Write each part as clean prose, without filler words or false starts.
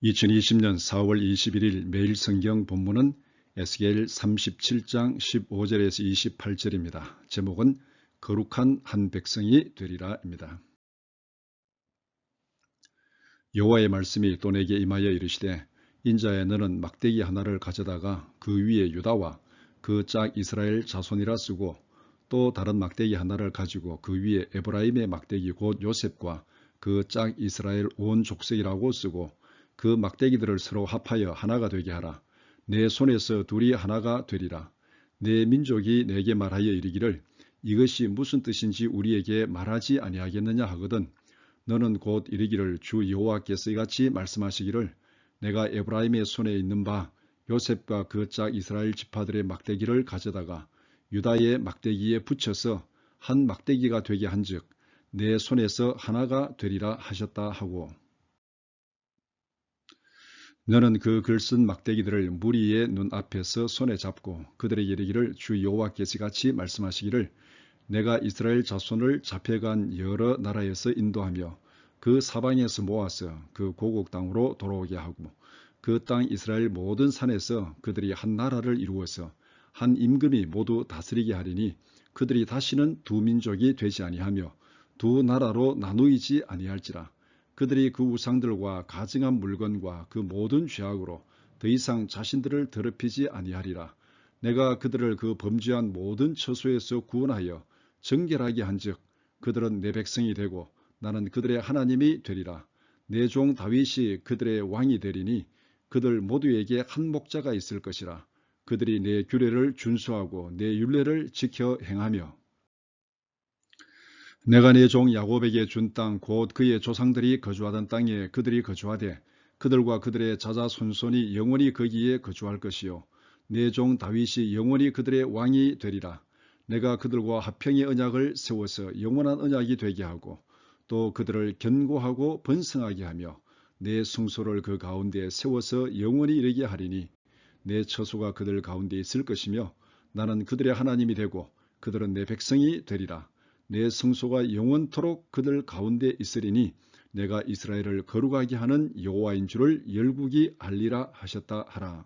2020년 4월 21일 매일 성경 본문은 에스겔 37장 15절에서 28절입니다. 제목은 거룩한 한 백성이 되리라입니다. 여호와의 말씀이 또 내게 임하여 이르시되 인자야 너는 막대기 하나를 가져다가 그 위에 유다와 그 짝 이스라엘 자손이라 쓰고 또 다른 막대기 하나를 가지고 그 위에 에브라임의 막대기 곧 요셉과 그 짝 이스라엘 온 족속이라고 쓰고 그 막대기들을 서로 합하여 하나가 되게 하라. 내 손에서 둘이 하나가 되리라. 내 민족이 내게 말하여 이르기를 이것이 무슨 뜻인지 우리에게 말하지 아니하겠느냐 하거든 너는 곧 이르기를 주 여호와께서 이같이 말씀하시기를 내가 에브라임의 손에 있는 바 요셉과 그 짝 이스라엘 지파들의 막대기를 가져다가 유다의 막대기에 붙여서 한 막대기가 되게 한즉 내 손에서 하나가 되리라 하셨다 하고 너는 그 글 쓴 막대기들을 무리의 눈앞에서 손에 잡고 그들에게 이르기를 주 여호와께서 같이 말씀하시기를 내가 이스라엘 자손을 잡혀간 여러 나라에서 인도하며 그 사방에서 모아서 그 고국 땅으로 돌아오게 하고 그 땅 이스라엘 모든 산에서 그들이 한 나라를 이루어서 한 임금이 모두 다스리게 하리니 그들이 다시는 두 민족이 되지 아니하며 두 나라로 나누이지 아니할지라. 그들이 그 우상들과 가증한 물건과 그 모든 죄악으로 더 이상 자신들을 더럽히지 아니하리라. 내가 그들을 그 범죄한 모든 처소에서 구원하여 정결하게 한즉 그들은 내 백성이 되고 나는 그들의 하나님이 되리라. 내 종 다윗이 그들의 왕이 되리니 그들 모두에게 한 목자가 있을 것이라. 그들이 내 규례를 준수하고 내 율례를 지켜 행하며 내가 내 종 야곱에게 준 땅 곧 그의 조상들이 거주하던 땅에 그들이 거주하되 그들과 그들의 자자손손이 영원히 거기에 거주할 것이요 내 종 다윗이 영원히 그들의 왕이 되리라. 내가 그들과 화평의 언약을 세워서 영원한 언약이 되게 하고 또 그들을 견고하고 번성하게 하며 내 성소를 그 가운데 세워서 영원히 이르게 하리니 내 처소가 그들 가운데 있을 것이며 나는 그들의 하나님이 되고 그들은 내 백성이 되리라. 내 성소가 영원토록 그들 가운데 있으리니 내가 이스라엘을 거룩하게 하는 여호와인 줄을 열국이 알리라 하셨다 하라.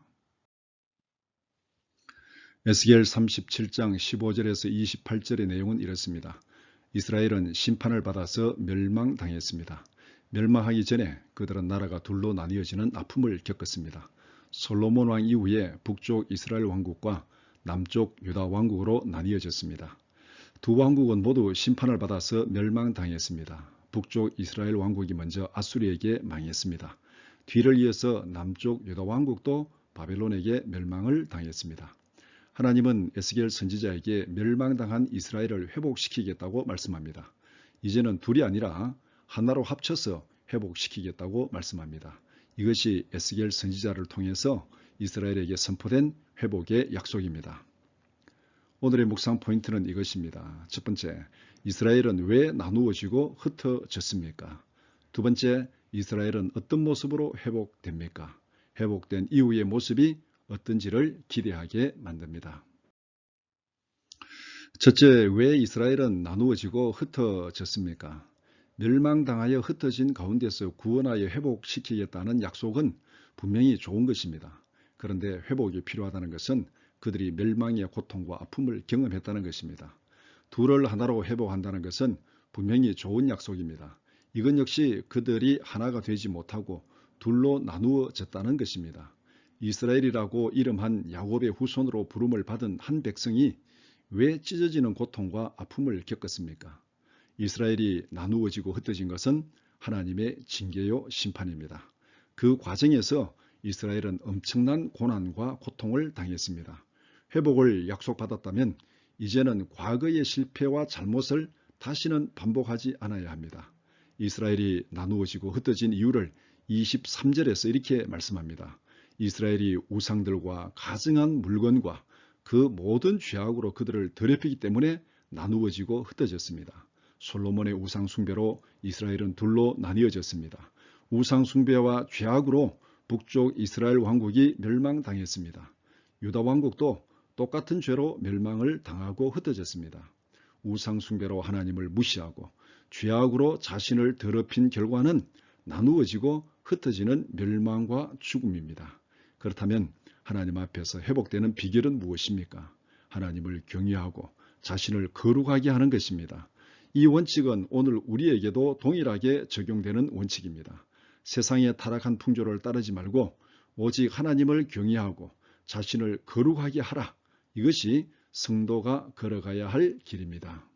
에스겔 37장 15절에서 28절의 내용은 이렇습니다. 이스라엘은 심판을 받아서 멸망당했습니다. 멸망하기 전에 그들은 나라가 둘로 나뉘어지는 아픔을 겪었습니다. 솔로몬 왕 이후에 북쪽 이스라엘 왕국과 남쪽 유다 왕국으로 나뉘어졌습니다. 두 왕국은 모두 심판을 받아서 멸망당했습니다. 북쪽 이스라엘 왕국이 먼저 아수리에게 망했습니다. 뒤를 이어서 남쪽 유다 왕국도 바벨론에게 멸망을 당했습니다. 하나님은 에스겔 선지자에게 멸망당한 이스라엘을 회복시키겠다고 말씀합니다. 이제는 둘이 아니라 하나로 합쳐서 회복시키겠다고 말씀합니다. 이것이 에스겔 선지자를 통해서 이스라엘에게 선포된 회복의 약속입니다. 오늘의 묵상 포인트는 이것입니다. 첫 번째, 이스라엘은 왜 나누어지고 흩어졌습니까? 두 번째, 이스라엘은 어떤 모습으로 회복됩니까? 회복된 이후의 모습이 어떤지를 기대하게 만듭니다. 첫째, 왜 이스라엘은 나누어지고 흩어졌습니까? 멸망당하여 흩어진 가운데서 구원하여 회복시키겠다는 약속은 분명히 좋은 것입니다. 그런데 회복이 필요하다는 것은 그들이 멸망의 고통과 아픔을 경험했다는 것입니다. 둘을 하나로 회복한다는 것은 분명히 좋은 약속입니다. 이건 역시 그들이 하나가 되지 못하고 둘로 나누어졌다는 것입니다. 이스라엘이라고 이름한 야곱의 후손으로 부름을 받은 한 백성이 왜 찢어지는 고통과 아픔을 겪었습니까? 이스라엘이 나누어지고 흩어진 것은 하나님의 징계요 심판입니다. 그 과정에서 이스라엘은 엄청난 고난과 고통을 당했습니다. 회복을 약속받았다면 이제는 과거의 실패와 잘못을 다시는 반복하지 않아야 합니다. 이스라엘이 나누어지고 흩어진 이유를 23절에서 이렇게 말씀합니다. 이스라엘이 우상들과 가증한 물건과 그 모든 죄악으로 그들을 더럽히기 때문에 나누어지고 흩어졌습니다. 솔로몬의 우상 숭배로 이스라엘은 둘로 나뉘어졌습니다. 우상 숭배와 죄악으로 북쪽 이스라엘 왕국이 멸망당했습니다. 유다 왕국도 똑같은 죄로 멸망을 당하고 흩어졌습니다. 우상 숭배로 하나님을 무시하고 죄악으로 자신을 더럽힌 결과는 나누어지고 흩어지는 멸망과 죽음입니다. 그렇다면 하나님 앞에서 회복되는 비결은 무엇입니까? 하나님을 경외하고 자신을 거룩하게 하는 것입니다. 이 원칙은 오늘 우리에게도 동일하게 적용되는 원칙입니다. 세상의 타락한 풍조를 따르지 말고 오직 하나님을 경외하고 자신을 거룩하게 하라. 이것이 성도가 걸어가야 할 길입니다.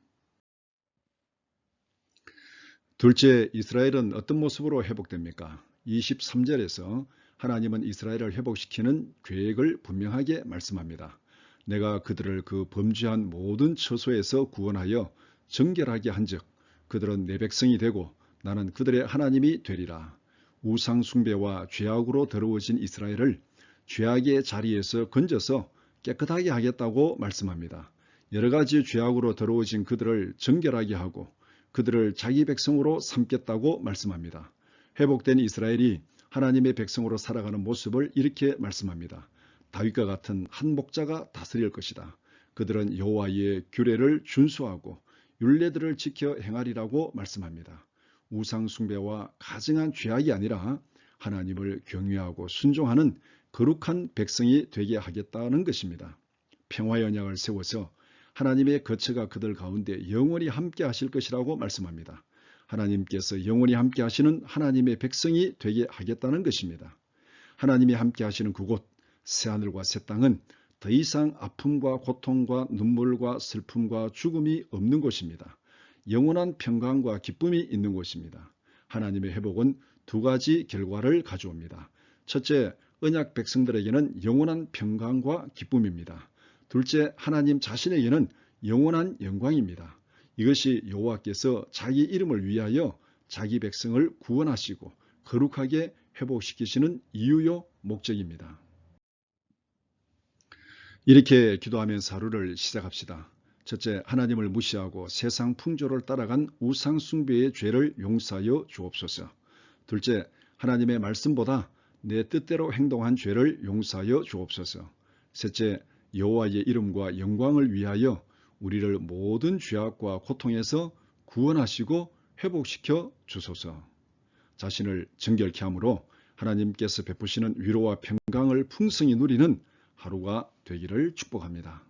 둘째, 이스라엘은 어떤 모습으로 회복됩니까? 23절에서 하나님은 이스라엘을 회복시키는 계획을 분명하게 말씀합니다. 내가 그들을 그 범죄한 모든 처소에서 구원하여 정결하게 한즉 그들은 내 백성이 되고 나는 그들의 하나님이 되리라. 우상 숭배와 죄악으로 더러워진 이스라엘을 죄악의 자리에서 건져서 깨끗하게 하겠다고 말씀합니다. 여러 가지 죄악으로 더러워진 그들을 정결하게 하고 그들을 자기 백성으로 삼겠다고 말씀합니다. 회복된 이스라엘이 하나님의 백성으로 살아가는 모습을 이렇게 말씀합니다. 다윗과 같은 한 목자가 다스릴 것이다. 그들은 여호와의 규례를 준수하고 율례들을 지켜 행하리라고 말씀합니다. 우상 숭배와 가증한 죄악이 아니라 하나님을 경외하고 순종하는 거룩한 백성이 되게 하겠다는 것입니다. 평화의 언약을 세워서 하나님의 거처가 그들 가운데 영원히 함께 하실 것이라고 말씀합니다. 하나님께서 영원히 함께 하시는 하나님의 백성이 되게 하겠다는 것입니다. 하나님이 함께 하시는 그곳 새하늘과 새 땅은 더 이상 아픔과 고통과 눈물과 슬픔과 죽음이 없는 곳입니다. 영원한 평강과 기쁨이 있는 곳입니다. 하나님의 회복은 두 가지 결과를 가져옵니다. 첫째, 언약 백성들에게는 영원한 평강과 기쁨입니다. 둘째, 하나님 자신에게는 영원한 영광입니다. 이것이 여호와께서 자기 이름을 위하여 자기 백성을 구원하시고 거룩하게 회복시키시는 이유요 목적입니다. 이렇게 기도하면서 하루를 시작합시다. 첫째, 하나님을 무시하고 세상 풍조를 따라간 우상 숭배의 죄를 용서하여 주옵소서. 둘째, 하나님의 말씀보다 내 뜻대로 행동한 죄를 용서하여 주옵소서. 셋째, 여호와의 이름과 영광을 위하여 우리를 모든 죄악과 고통에서 구원하시고 회복시켜 주소서. 자신을 정결케 함으로 하나님께서 베푸시는 위로와 평강을 풍성히 누리는 하루가 되기를 축복합니다.